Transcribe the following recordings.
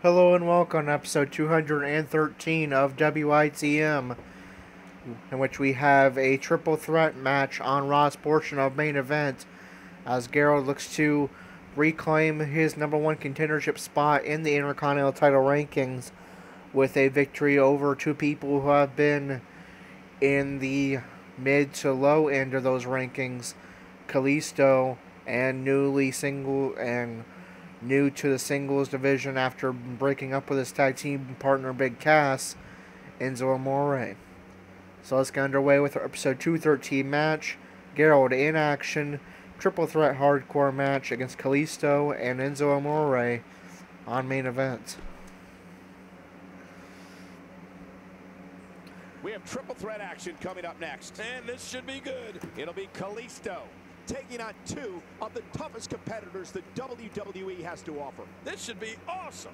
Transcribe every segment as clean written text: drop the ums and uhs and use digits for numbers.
Hello and welcome to episode 213 of WITM, in which we have a triple threat match on Raw's portion of main event, as Gerald looks to reclaim his #1 contendership spot in the Intercontinental title rankings with a victory over two people who have been in the mid to low end of those rankings, Kalisto, and new to the singles division after breaking up with his tag team partner Big Cass, Enzo Amore. So let's get underway with our episode 213 match. Gerald in action, triple threat hardcore match against Kalisto and Enzo Amore on main event. We have triple threat action coming up next. And this should be good. It'll be Kalisto taking on two of the toughest competitors that WWE has to offer. This should be awesome.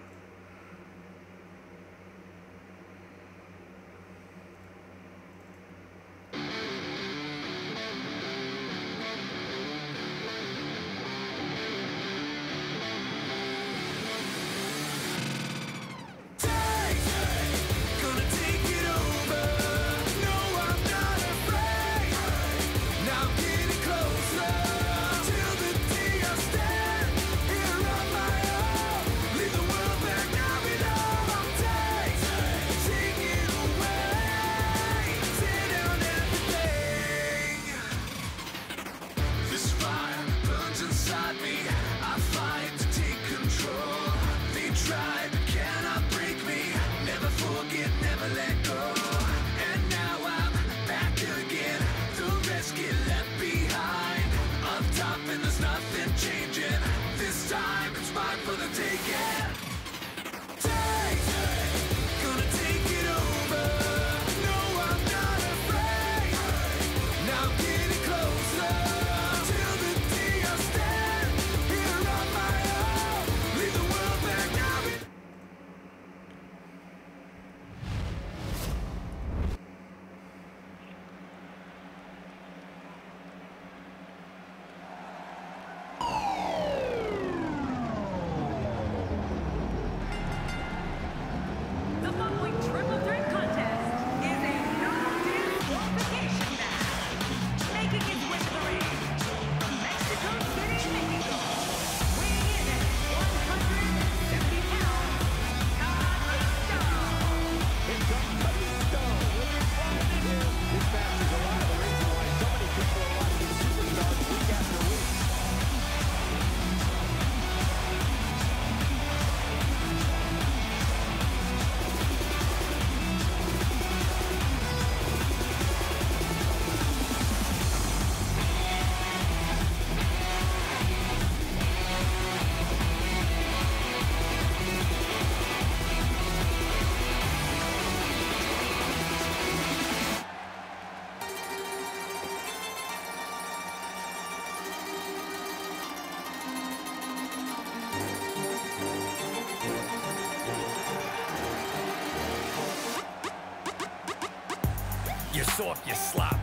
You're soft, you're sloppy.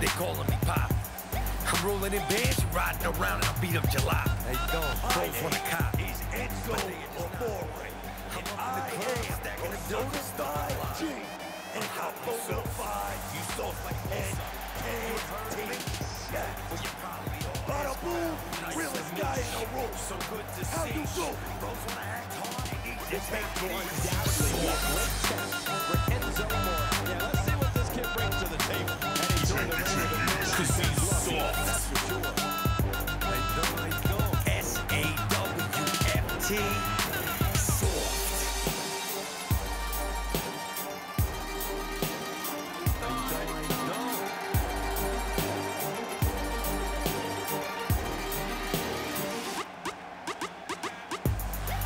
They calling me Pop. I'm rolling in bands, riding around, and I beat up July. How you doing? Both on the cop. He's Enzo Amore. And I am stacking the certified G. And how bonafide you soft like N-A-T. Bada boom, realest guy in the room. So good to see. How you do? Those wanna act hard. This make going down with Enzo Amore. Yeah, let's see what this kid brings to the table. And he's doing it very good. Cause he's soft. That's for sure. S-A-W-F-T. Soft.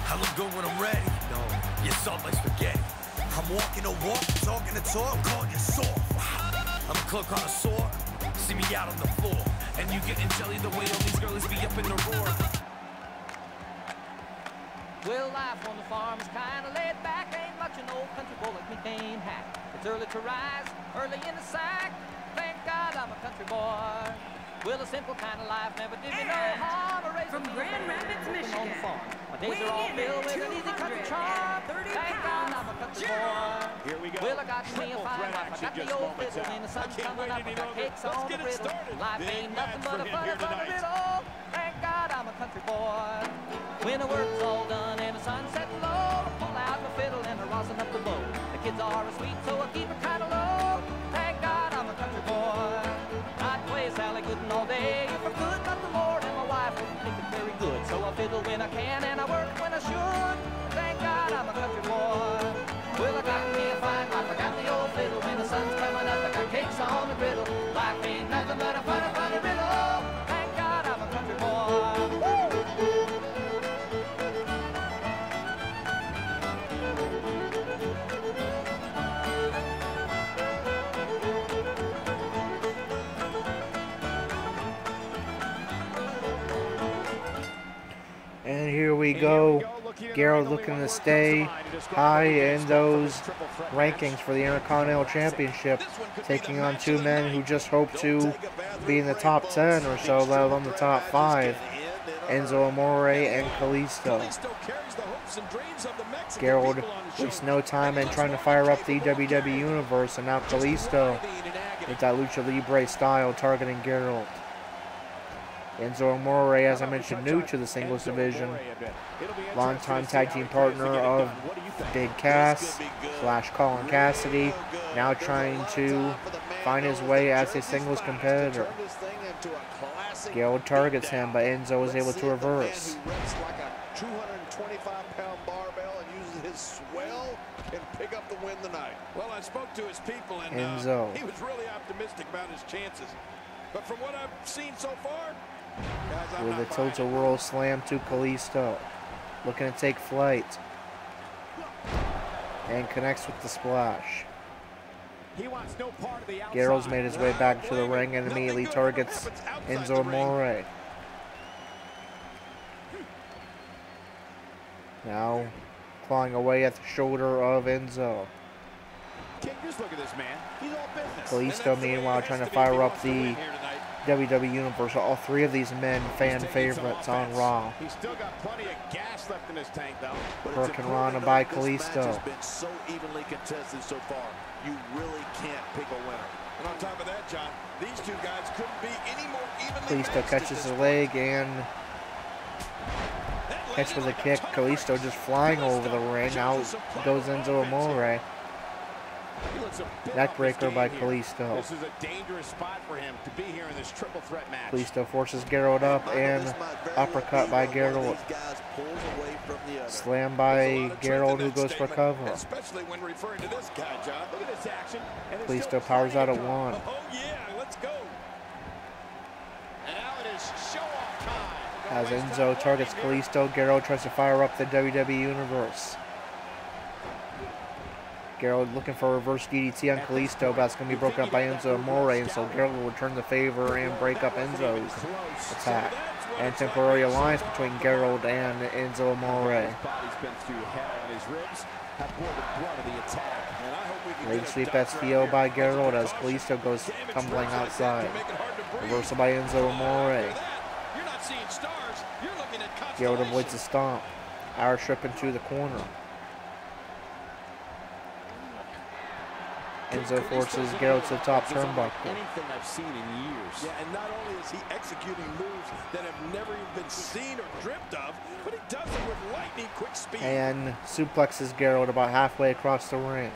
I look good when I'm ready. No. You're soft like spaghetti. I'm walking the walk, talking the talk, calling you soft. I'm a cloak on a sword, see me out on the floor. And you getting jelly the way all these girls be up in the roar. Well, life on the farm is kinda laid back. Ain't much an old country boy like me can't hack. It's early to rise, early in the sack. Thank God I'm a country boy. Well, a simple kind of life never did me no harm. From Grand Rapids, Michigan, on the farm. My days are all filled with an easy country charm. Thank God I'm a country boy. Here we go. Well, I got me a fine wife. I got the old fiddle and the sun's coming up. I got cakes on the griddle. Life ain't nothing but a funny, funny riddle. Thank God I'm a country boy. When the work's all done and the sun's setting low, I pull out my fiddle and I rosin up the bow. The kids are asleep, so I keep it kind of low. Thank God I'm a country boy. I'd play Sally Gooden all day if I could, but the Lord and my wife wouldn't think it very good. So I fiddle when I can and I work when I should. Thank God I'm a country boy. Well, I got me a fine wife, I got the old fiddle. When the sun's coming up, I got cakes on the griddle. Life ain't nothing but a funny, funny riddle. Thank God I'm a country boy. And here we go. Gerald looking to stay high in those rankings for the Intercontinental Championship, taking on two men who just hope to be in the top 10 or so, let alone the top 5, Enzo Amore and Kalisto. Gerald wastes no time in trying to fire up the WWE Universe, and now Kalisto with that Lucha Libre style targeting Gerald. Enzo Amore, as I mentioned, new to the singles division, longtime tag team partner of Big Cass / Colin Cassidy, now trying to find his way as a singles competitor. Gerald targets him, but Enzo is able to reverse. Like a 225-pound barbell and uses his swell and pick up the win tonight. Well, I spoke to his people and Enzo. He was really optimistic about his chances. But from what I've seen so far, guys, With a tilt-a-whirl slam to Kalisto, looking to take flight, and connects with the splash. he wants no part of the outside. Gerald's made his way back to the ring and immediately targets Enzo Amore. Now clawing away at the shoulder of Enzo. Just look at this man. He's all business. Kalisto, meanwhile, trying to fire up the WWE Universe. All three of these men fan favorites on Raw. He's still got plenty of gas left in his tank, though. Hurricane Rana by Kalisto. Has been so evenly contested so far. You really can't pick a winner. And on top of that, John, these two guys couldn't be any more evenly Kalisto catches the leg and catch with a kick. Kalisto just flying over the ring. Out goes Enzo Amore. Neckbreaker by Kalisto. This is a dangerous spot for him to be here in this triple threat match. Kalisto forces Gerald up and uppercut by Gerald. Slam by Gerald, who goes for cover. Especially when referring to this guy, John. Look at this action. Kalisto powers out at one. Oh yeah, let's go. And now it is show-off time. As Enzo targets Kalisto, Gerald tries to fire up the WWE Universe. Gerald looking for a reverse DDT on Kalisto, but that's going to be broken up by Enzo Amore, and so Gerald will return the favor and break up Enzo's attack. And temporary alliance between Gerald and Enzo Amore. Leg sweep STO by Gerald as Kalisto goes tumbling outside. Reversal by Enzo Amore. Gerald avoids the stomp. Irish whip into the corner. Enzo forces Gerald to the top turnbuckle. Anything I've seen in years. Yeah, and not only is he executing moves that have never even been seen or dreamt of, but he does it with lightning quick speed. And suplexes Gerald about halfway across the ring.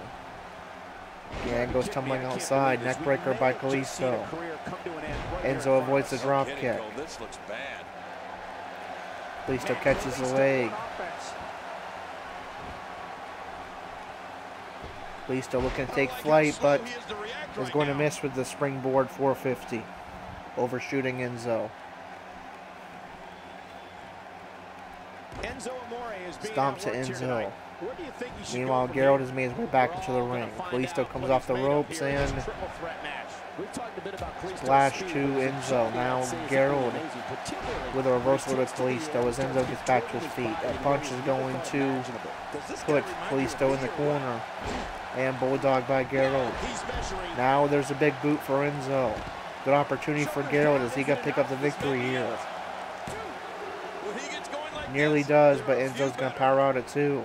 And goes tumbling outside. Neckbreaker by Kalisto. Enzo avoids the drop kick. This looks bad. Kalisto catches the leg. Kalisto looking to take flight, but is going to miss with the springboard 450. Overshooting Enzo. Stomp to Enzo. Meanwhile, Gerald has made his way back into the ring. Kalisto comes off the ropes and splash to Enzo. Now Gerald with a reversal to Kalisto as Enzo gets back to his feet. That punch is going to put Kalisto in the corner. And bulldog by Gerald. Now there's a big boot for Enzo. Good opportunity for Gerald as he can pick up the victory here. Nearly does, but Enzo's going to power out at 2.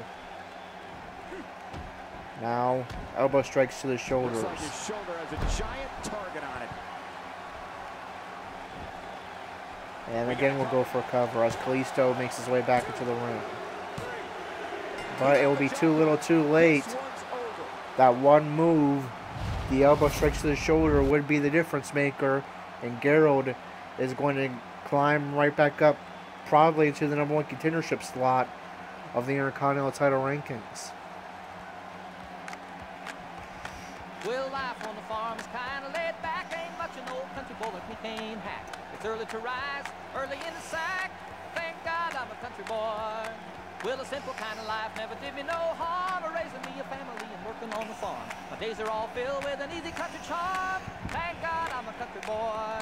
Now, elbow strikes to the shoulders. Looks like his shoulder has a giant target on it. And again, we'll go for a cover as Kalisto makes his way back into the ring. But it will be too little too late. That one move, the elbow strikes to the shoulder, would be the difference maker. And Gerald is going to climb right back up, probably into the #1 contendership slot of the Intercontinental title rankings. Well, life on the farm is kind of laid back. Ain't much an old country boy like me can't hack. It's early to rise, early in the sack. Thank God I'm a country boy. Well, a simple kind of life never did me no harm. Raising me a family and working on the farm. My days are all filled with an easy country charm. Thank God I'm a country boy.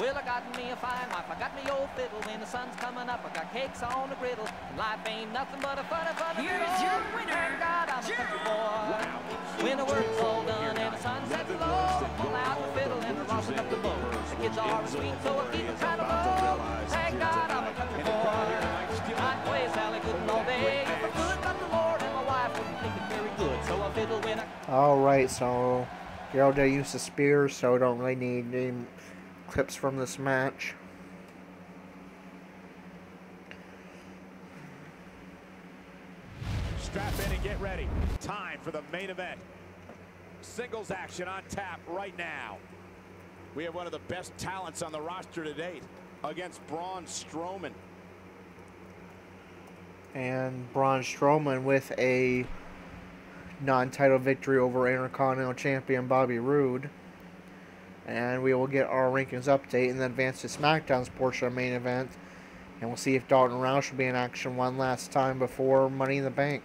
Well, I got me a fine wife, I got me old fiddle. When the sun's coming up, I got cakes on the griddle. And life ain't nothing but a funny Here's riddle. your winner, Thank God I'm a country boy. When the work's all done and the sun sets low, pull out the fiddle and the rosin up the bow. The kids are sweet, so I keep them trying to blow. Thank God I'm a country boy. I'd play Sally Gooden all day if I could, but the Lord and my wife wouldn't think it very good. So I fiddle when I... Alright, so Gerald did use the spear, so don't really need any clips from this match. Strap in and get ready. Time for the main event. Singles action on tap right now. We have one of the best talents on the roster to date against Braun Strowman. And Braun Strowman with a non-title victory over Intercontinental Champion Bobby Roode. And we will get our rankings update and then advance to SmackDown's portion of the main event. And we'll see if Dalton and Roush will be in action one last time before Money in the Bank.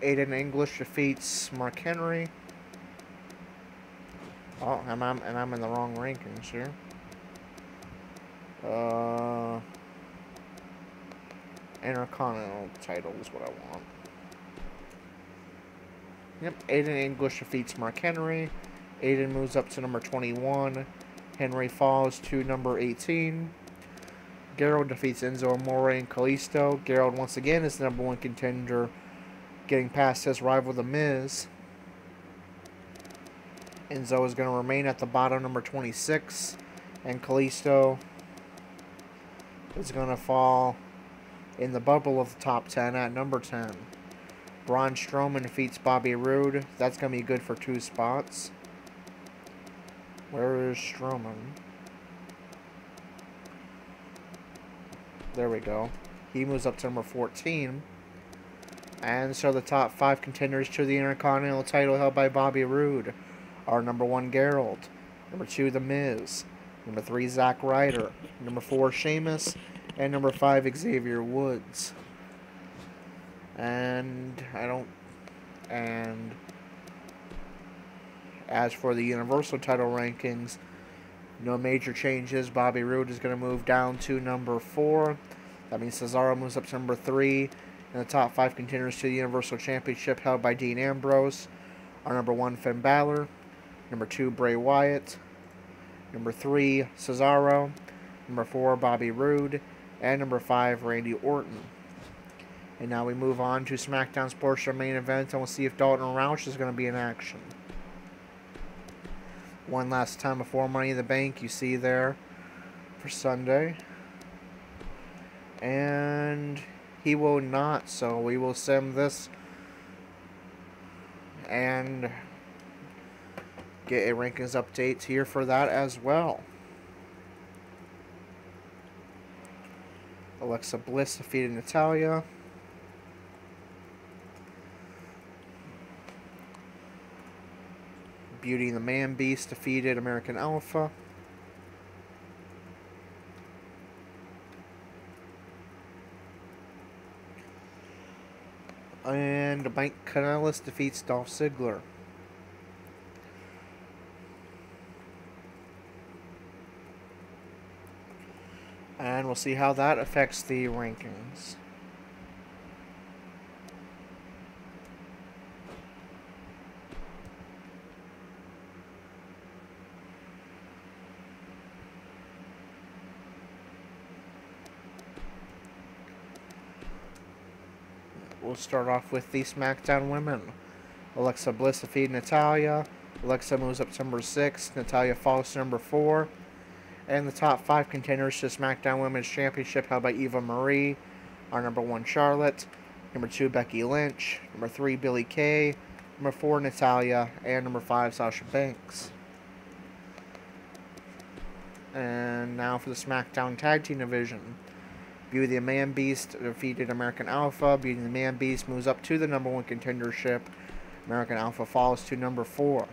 Aiden English defeats Mark Henry. Oh, and I'm in the wrong rankings here. Intercontinental title is what I want. Yep, Aiden English defeats Mark Henry. Aiden moves up to number 21. Henry falls to number 18. Gerald defeats Enzo, Amore, and Kalisto. Gerald once again is the #1 contender, getting past his rival, The Miz. Enzo is going to remain at the bottom, number 26. And Kalisto is going to fall in the bubble of the top 10 at number 10. Braun Strowman defeats Bobby Roode. That's going to be good for 2 spots. Where is Strowman? There we go. He moves up to number 14. And so the top 5 contenders to the Intercontinental title held by Bobby Roode are number 1, Gerald. Number 2, The Miz. Number 3, Zack Ryder. Number 4, Sheamus. And number 5, Xavier Woods. And as for the Universal title rankings, no major changes. Bobby Roode is going to move down to number 4. That means Cesaro moves up to number 3. And the top 5 contenders to the Universal Championship held by Dean Ambrose are number 1, Finn Balor. Number 2, Bray Wyatt. Number 3, Cesaro. Number 4, Bobby Roode. And number 5, Randy Orton. And now we move on to SmackDown's portion of main event, and we'll see if Dalton and Roush is going to be in action. One last time before Money in the Bank, you see there for Sunday. And he will not, so we will sim this and get a rankings update here for that as well. Alexa Bliss defeated Natalya. Beauty and the Man Beast defeated American Alpha. And Mike Kanellis defeats Dolph Ziggler. And we'll see how that affects the rankings. we'll start off with the SmackDown women. Alexa Bliss defeated Natalya. Alexa moves up to number 6. Natalya falls to number 4. And the top 5 contenders to SmackDown Women's Championship held by Eva Marie are number 1, Charlotte. Number 2, Becky Lynch. Number 3, Billie Kay. Number 4, Natalya. And number 5, Sasha Banks. And now for the SmackDown Tag Team Division. Beauty the Man Beast defeated American Alpha. Beauty the Man Beast moves up to the number 1 contendership. American Alpha falls to number 4.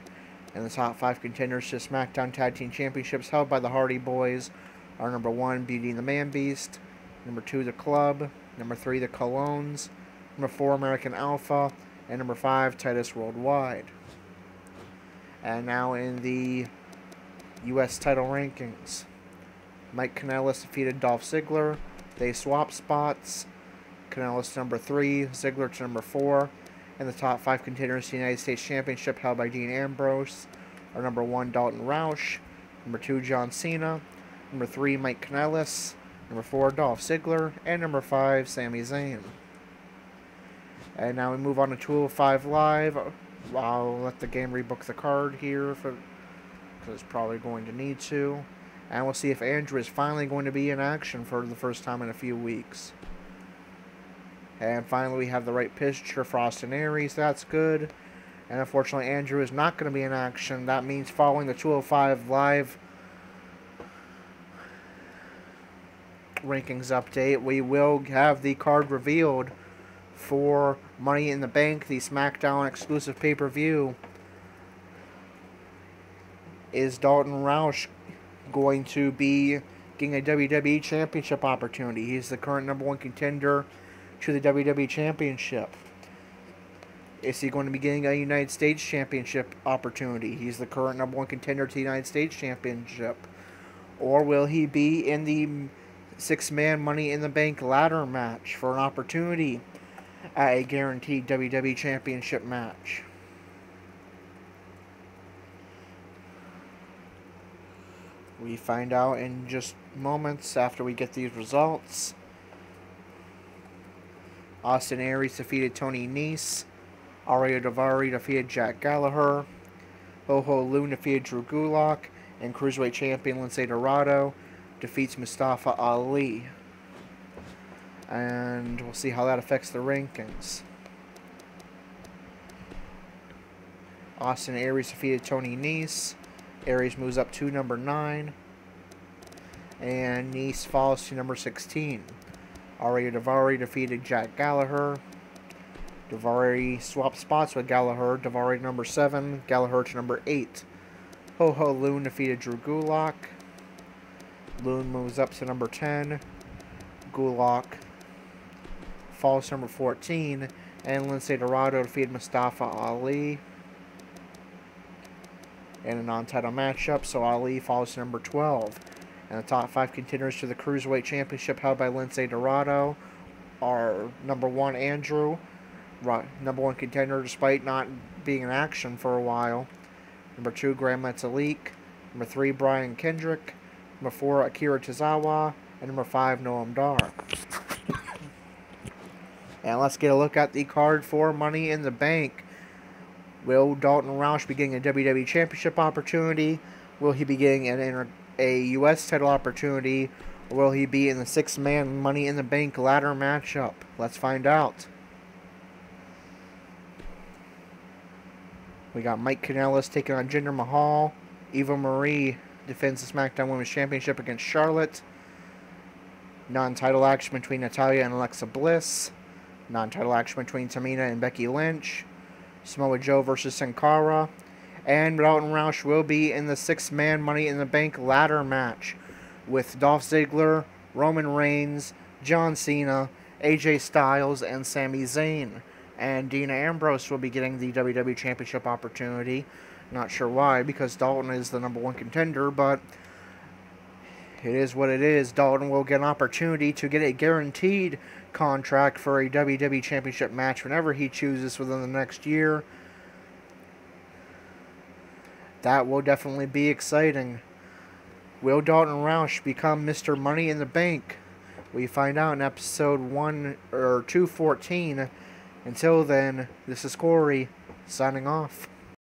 And the top 5 contenders to SmackDown Tag Team Championships held by the Hardy Boys are number 1, Beauty and the Man Beast. Number 2, The Club. Number 3, The Colognes. Number 4, American Alpha. And number 5, Titus Worldwide. And now in the U.S. title rankings. Mike Kanellis defeated Dolph Ziggler. They swap spots. Kanellis to number 3, Ziggler to number 4. And the top 5 contenders to the United States Championship held by Dean Ambrose are number 1, Dalton Roush. Number 2, John Cena. Number 3, Mike Kanellis. Number 4, Dolph Ziggler. And number 5, Sami Zayn. And now we move on to 205 Live. I'll let the game rebook the card here because it's probably going to need to. And we'll see if Andrew is finally going to be in action for the first time in a few weeks. And finally, we have the right pitcher for Austin Aries. That's good. And unfortunately, Andrew is not going to be in action. That means following the 205 Live rankings update, we will have the card revealed for Money in the Bank, the SmackDown exclusive pay-per-view. Is Dalton Roush going to be getting a WWE Championship opportunity? He's the current number 1 contender to the WWE Championship. Is he going to be getting a United States Championship opportunity? He's the current number 1 contender to the United States Championship. Or will he be in the 6-man Money in the Bank ladder match for an opportunity at a guaranteed WWE Championship match? We find out in just moments after we get these results. Austin Aries defeated Tony Nese. Ariya Daivari defeated Jack Gallagher. Ho-Ho Lun defeated Drew Gulak. And Cruiserweight Champion Lince Dorado defeats Mustafa Ali. And we'll see how that affects the rankings. Austin Aries defeated Tony Nese. Aries moves up to number 9. And Nese falls to number 16. Ariya Daivari defeated Jack Gallagher. Daivari swapped spots with Gallagher. Daivari to number 7. Gallagher to number 8. Ho-Ho Lun defeated Drew Gulak. Lun moves up to number 10. Gulak falls to number 14. And Lince Dorado defeated Mustafa Ali in a non-title matchup, so Ali falls to number 12. And the top 5 contenders to the Cruiserweight Championship held by Lince Dorado are number 1, Andrew, number 1 contender despite not being in action for a while. Number 2, Grand Metalik. Number 3, Brian Kendrick. Number 4, Akira Tozawa. And number 5, Noam Dar. And let's get a look at the card for Money in the Bank. Will Dalton Roush be getting a WWE Championship opportunity? Will he be getting a U.S. title opportunity? Or will he be in the 6-man Money in the Bank ladder matchup? Let's find out. We got Mike Kanellis taking on Jinder Mahal. Eva Marie defends the SmackDown Women's Championship against Charlotte. Non-title action between Natalya and Alexa Bliss. Non-title action between Tamina and Becky Lynch. Samoa Joe versus Sin Cara. And Dalton Roush will be in the 6-man Money in the Bank ladder match with Dolph Ziggler, Roman Reigns, John Cena, AJ Styles, and Sami Zayn. And Dean Ambrose will be getting the WWE Championship opportunity. Not sure why, because Dalton is the number 1 contender, but it is what it is. Dalton will get an opportunity to get a guaranteed contract for a WWE Championship match whenever he chooses within the next year. That will definitely be exciting. Will Dalton Roush become Mr. Money in the Bank? We find out in episode 214 Until then, this is Corey, signing off.